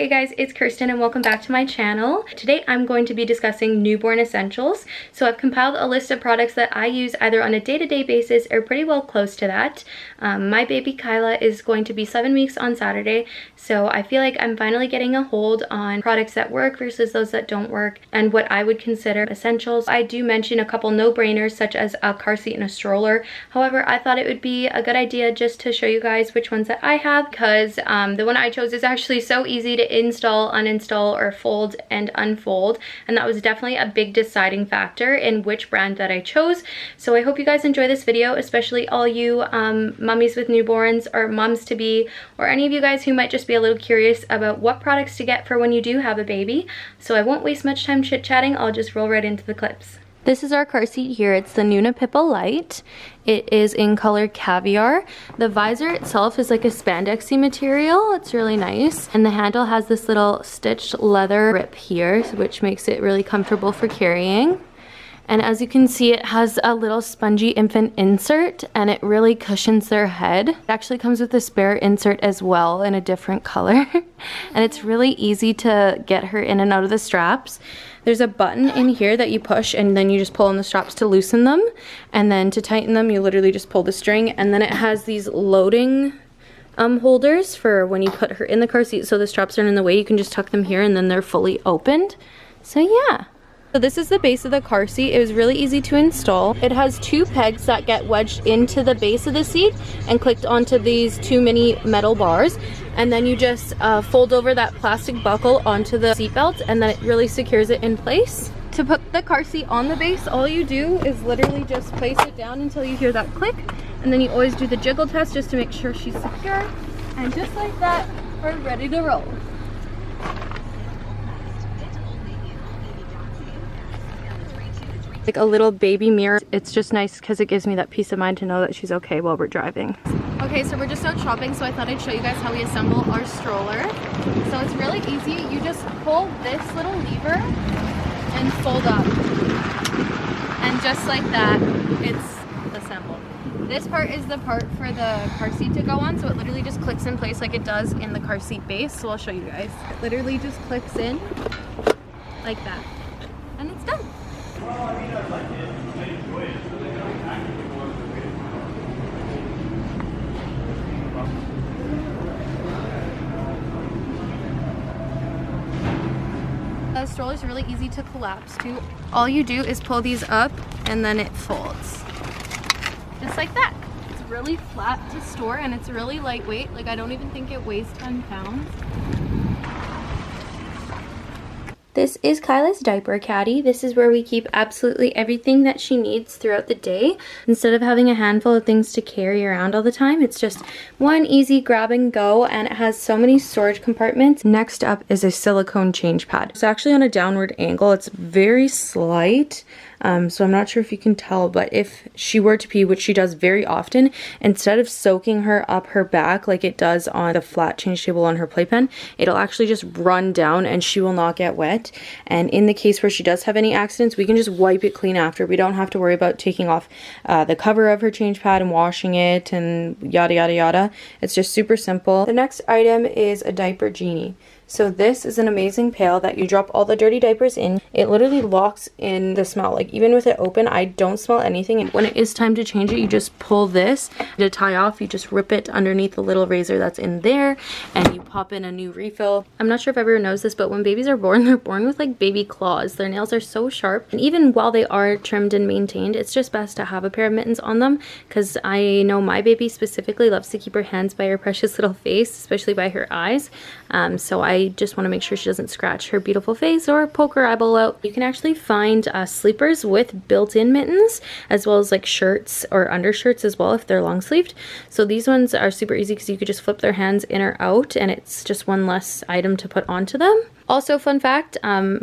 Hey guys, it's Kirsten and welcome back to my channel. Today I'm going to be discussing newborn essentials. So I've compiled a list of products that I use either on a day-to-day basis or pretty well close to that. My baby Kyla is going to be 7 weeks on Saturday, so I feel like I'm finally getting a hold on products that work versus those that don't work and what I would consider essentials. I do mention a couple no-brainers such as a car seat and a stroller. However, I thought it would be a good idea just to show you guys which ones that I have because the one I chose is actually so easy to install, uninstall, or fold and unfold, and that was definitely a big deciding factor in which brand that I chose. So I hope you guys enjoy this video, especially all you mummies with newborns or moms to be, or any of you guys who might just be a little curious about what products to get for when you do have a baby. So I won't waste much time chit-chatting, I'll just roll right into the clips. This is our car seat here. It's the Nuna Pipa Lite. It is in color Caviar. The visor itself is like a spandexy material. It's really nice. And the handle has this little stitched leather grip here, which makes it really comfortable for carrying. And as you can see, it has a little spongy infant insert and it really cushions their head. It actually comes with a spare insert as well in a different color. And it's really easy to get her in and out of the straps. There's a button in here that you push and then you just pull on the straps to loosen them. And then to tighten them, you literally just pull the string. And then it has these loading holders for when you put her in the car seat, so the straps aren't in the way. You can just tuck them here and then they're fully opened. So yeah. So this is the base of the car seat. It was really easy to install. It has two pegs that get wedged into the base of the seat and clicked onto these two mini metal bars. And then you just fold over that plastic buckle onto the seat belt and then it really secures it in place. To put the car seat on the base, all you do is literally just place it down until you hear that click. And then you always do the jiggle test just to make sure she's secure. And just like that, we're ready to roll. Like a little baby mirror. It's just nice because it gives me that peace of mind to know that she's okay while we're driving. Okay, so we're just out shopping, so I thought I'd show you guys how we assemble our stroller. So it's really easy. You just pull this little lever and fold up. And just like that, it's assembled. This part is the part for the car seat to go on, so it literally just clicks in place like it does in the car seat base. So I'll show you guys. It literally just clicks in like that. And it's done. The stroller is really easy to collapse too. All you do is pull these up and then it folds. Just like that. It's really flat to store and it's really lightweight. Like I don't even think it weighs 10 pounds. This is Kyla's diaper caddy. This is where we keep absolutely everything that she needs throughout the day. Instead of having a handful of things to carry around all the time, it's just one easy grab and go, and it has so many storage compartments. Next up is a silicone change pad. It's actually on a downward angle. It's very slight. So I'm not sure if you can tell, but if she were to pee, which she does very often, instead of soaking her up her back like it does on the flat change table on her playpen, it'll actually just run down and she will not get wet. And in the case where she does have any accidents, we can just wipe it clean after. We don't have to worry about taking off the cover of her change pad and washing it and yada yada yada. It's just super simple. The next item is a diaper genie. So this is an amazing pail that you drop all the dirty diapers in. It literally locks in the smell. Like even with it open, I don't smell anything. And when it is time to change it, you just pull this to tie off. You just rip it underneath the little razor that's in there and you pop in a new refill. I'm not sure if everyone knows this, but when babies are born, they're born with like baby claws. Their nails are so sharp. And even while they are trimmed and maintained, it's just best to have a pair of mittens on them because I know my baby specifically loves to keep her hands by her precious little face, especially by her eyes. So I just want to make sure she doesn't scratch her beautiful face or poke her eyeball out. You can actually find sleepers with built-in mittens as well as like shirts or undershirts as well if they're long sleeved. So these ones are super easy because you could just flip their hands in or out and it's just one less item to put onto them. Also, fun fact,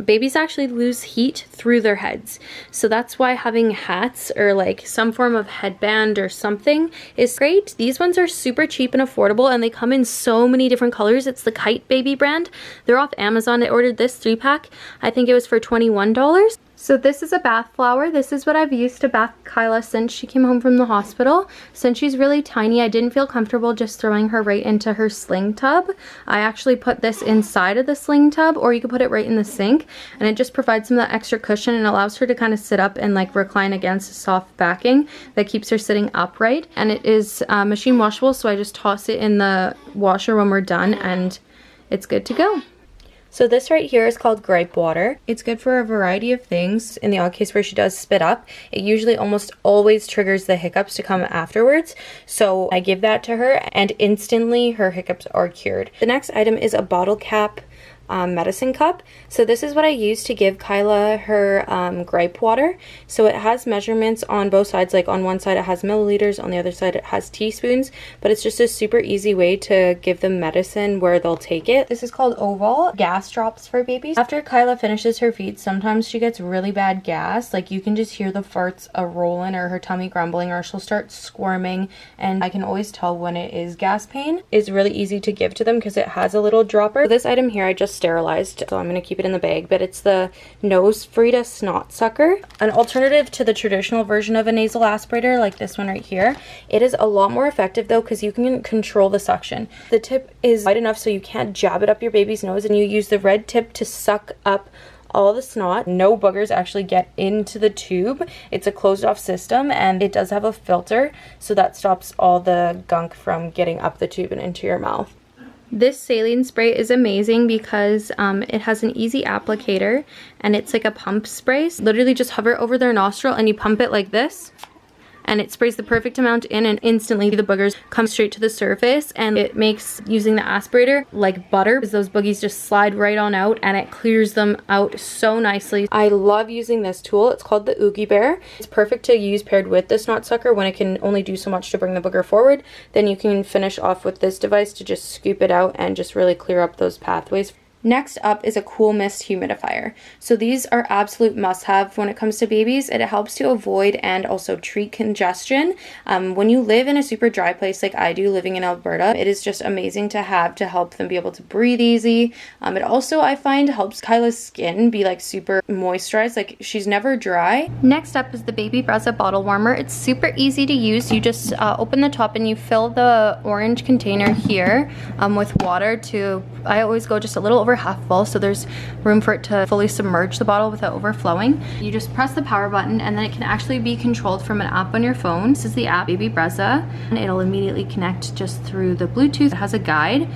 babies actually lose heat through their heads. So that's why having hats or like some form of headband or something is great. These ones are super cheap and affordable and they come in so many different colors. It's the Kite Baby brand. They're off Amazon. I ordered this 3-pack. I think it was for $21. So this is a bath flower. This is what I've used to bath Kyla since she came home from the hospital. Since she's really tiny, I didn't feel comfortable just throwing her right into her sling tub. I actually put this inside of the sling tub, or you could put it right in the sink, and it just provides some of that extra cushion and allows her to kind of sit up and like recline against a soft backing that keeps her sitting upright. And it is machine washable, so I just toss it in the washer when we're done and it's good to go. So this right here is called gripe water. It's good for a variety of things. In the odd case where she does spit up, it usually almost always triggers the hiccups to come afterwards. So I give that to her and instantly her hiccups are cured. The next item is a bottle cap medicine cup. So this is what I use to give Kyla her gripe water. So it has measurements on both sides, like on one side it has milliliters, on the other side it has teaspoons, but it's just a super easy way to give them medicine where they'll take it. This is called Oval gas drops for babies. After Kyla finishes her feeds, sometimes she gets really bad gas, like you can just hear the farts a-rolling or her tummy grumbling, or she'll start squirming, and I can always tell when it is gas pain. It's really easy to give to them because it has a little dropper. So this item here I just sterilized, so I'm going to keep it in the bag, but it's the nose FRIDA SNOT sucker, an alternative to the traditional version of a nasal aspirator like this one right here. It is a lot more effective though because you can control the suction. The tip is wide enough so you can't jab it up your baby's nose, and you use the red tip to suck up all the snot. No boogers actually get into the tube. It's a closed off system, and it does have a filter, so that stops all the gunk from getting up the tube and into your mouth. This saline spray is amazing because it has an easy applicator, and it's like a pump spray. So literally just hover over their nostril and you pump it like this, and it sprays the perfect amount in, and instantly the boogers come straight to the surface, and it makes using the aspirator like butter because those boogies just slide right on out, and it clears them out so nicely. I love using this tool. It's called the OOGIE Bear. It's perfect to use paired with the snot sucker when it can only do so much to bring the booger forward. Then you can finish off with this device to just scoop it out and just really clear up those pathways. Next up is a cool mist humidifier. So these are absolute must-have when it comes to babies. It helps to avoid and also treat congestion. When you live in a super dry place like I do, living in Alberta, it is just amazing to have to help them be able to breathe easy. It also, I find, helps Kyla's skin be like super moisturized, like she's never dry. Next up is the Baby BREZZA bottle warmer. It's super easy to use. You just open the top and you fill the orange container here with water to, I always go just a little over half full, so there's room for it to fully submerge the bottle without overflowing. You just press the power button, and then it can actually be controlled from an app on your phone. This is the app Baby BREZZA, and it'll immediately connect just through the Bluetooth. It has a guide,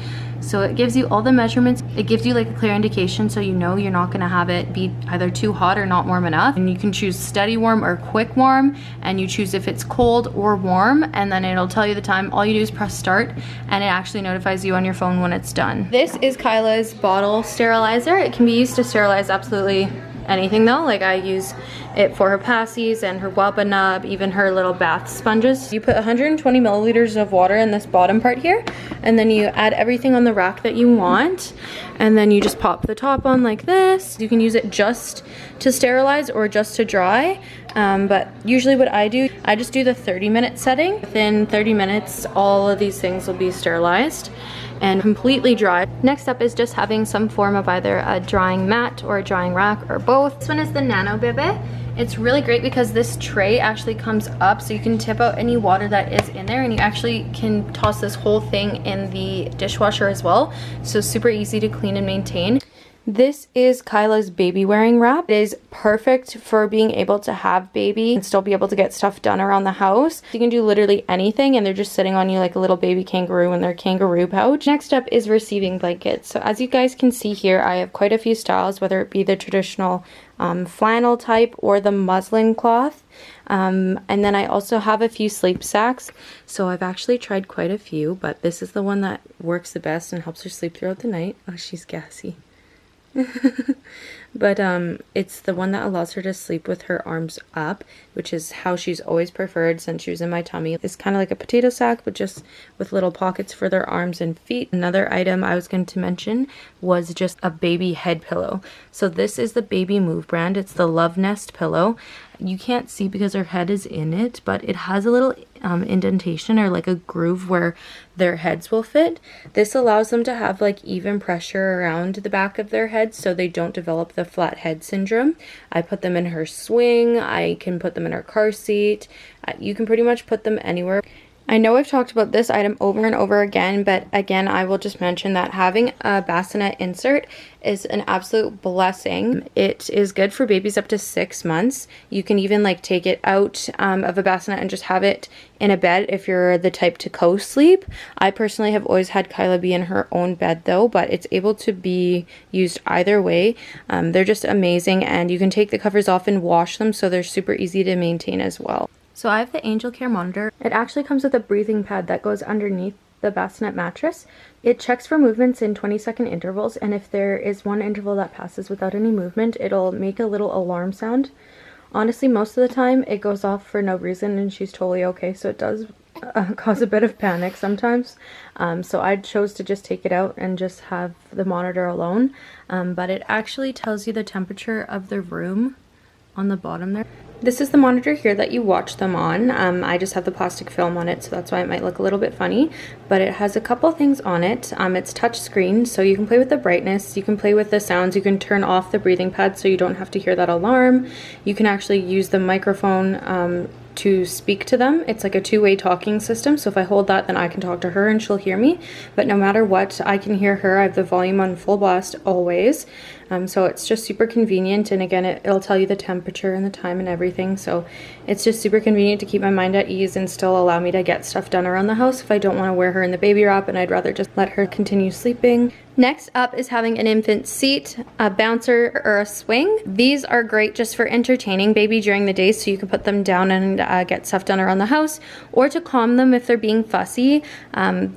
so it gives you all the measurements. It gives you like a clear indication, so you know you're not going to have it be either too hot or not warm enough. And you can choose steady warm or quick warm, and you choose if it's cold or warm, and then it'll tell you the time. All you do is press start, and it actually notifies you on your phone when it's done. This is Kyla's bottle sterilizer. It can be used to sterilize absolutely anything though. Like I use it for her passies and her wabba nub, even her little bath sponges. You put 120 milliliters of water in this bottom part here, and then you add everything on the rack that you want, and then you just pop the top on like this. You can use it just to sterilize or just to dry, but usually what I do, I just do the 30-minute setting. Within 30 minutes all of these things will be sterilized and completely dry. Next up is just having some form of either a drying mat or a drying rack or both. This one is the Nano Bebe. It's really great because this tray actually comes up, so you can tip out any water that is in there, and you actually can toss this whole thing in the dishwasher as well. So super easy to clean and maintain. This is Kyla's baby wearing wrap. It is perfect for being able to have baby and still be able to get stuff done around the house. You can do literally anything, and they're just sitting on you like a little baby kangaroo in their kangaroo pouch. Next up is receiving blankets. So as you guys can see here, I have quite a few styles, whether it be the traditional flannel type or the muslin cloth. And then I also have a few sleep sacks. So I've actually tried quite a few, but this is the one that works the best and helps her sleep throughout the night. Oh, she's gassy. But it's the one that allows her to sleep with her arms up, which is how she's always preferred since she was in my tummy. It's kind of like a potato sack, but just with little pockets for their arms and feet. Another item I was going to mention was just a baby head pillow. So this is the BABYMOOV brand. It's the Love Nest pillow. You can't see because her head is in it, but it has a little indentation or like a groove where their heads will fit. This allows them to have like even pressure around the back of their heads so they don't develop the flat head syndrome. I put them in her swing, I can put them in her car seat, you can pretty much put them anywhere. I know I've talked about this item over and over again, but again, I will just mention that having a bassinet insert is an absolute blessing. It is good for babies up to 6 months. You can even like take it out of a bassinet and just have it in a bed if you're the type to co-sleep. I personally have always had Kyla be in her own bed though, but it's able to be used either way. They're just amazing, and you can take the covers off and wash them, so they're super easy to maintain as well. So I have the Angel Care monitor. It actually comes with a breathing pad that goes underneath the bassinet mattress. It checks for movements in 20-second intervals, and if there is one interval that passes without any movement, it'll make a little alarm sound. Honestly, most of the time it goes off for no reason and she's totally okay, so it does cause a bit of panic sometimes. So I chose to just take it out and just have the monitor alone. But it actually tells you the temperature of the room on the bottom there. This is the monitor here that you watch them on. I just have the plastic film on it, so that's why it might look a little bit funny, but it has a couple things on it. It's touch screen, so you can play with the brightness, you can play with the sounds, you can turn off the breathing pad so you don't have to hear that alarm. You can actually use the microphone to speak to them. It's like a two-way talking system, so if I hold that, then I can talk to her and she'll hear me, but no matter what, I can hear her. I have the volume on full blast always. So it's just super convenient, and again, it'll tell you the temperature and the time and everything, so it's just super convenient to keep my mind at ease and still allow me to get stuff done around the house if I don't want to wear her in the baby wrap and I'd rather just let her continue sleeping. Next up is having an infant seat, a bouncer, or a swing. These are great just for entertaining baby during the day, so you can put them down and get stuff done around the house, or to calm them if they're being fussy.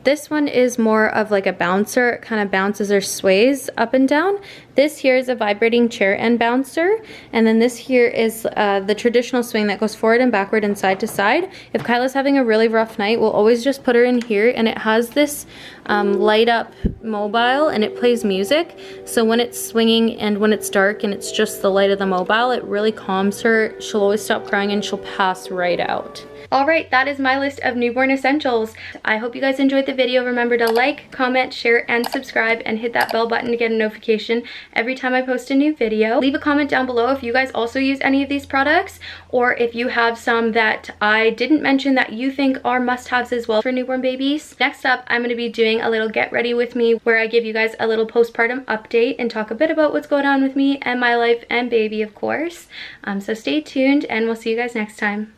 This one is more of like a bouncer. It kind of bounces or sways up and down. This here is a vibrating chair and bouncer, and then this here is the traditional swing that goes forward and backward and side to side. If Kyla's having a really rough night, we'll always just put her in here, and it has this light up mobile, and it plays music, so when it's swinging and when it's dark and it's just the light of the mobile, it really calms her. She'll always stop crying and she'll pass right out. Alright, that is my list of newborn essentials. I hope you guys enjoyed the video. Remember to like, comment, share, and subscribe, and hit that bell button to get a notification every time I post a new video. Leave a comment down below if you guys also use any of these products, or if you have some that I didn't mention that you think are must-haves as well for newborn babies. Next up, I'm going to be doing a little get ready with me where I give you guys a little postpartum update and talk a bit about what's going on with me and my life and baby, of course. So stay tuned, and we'll see you guys next time.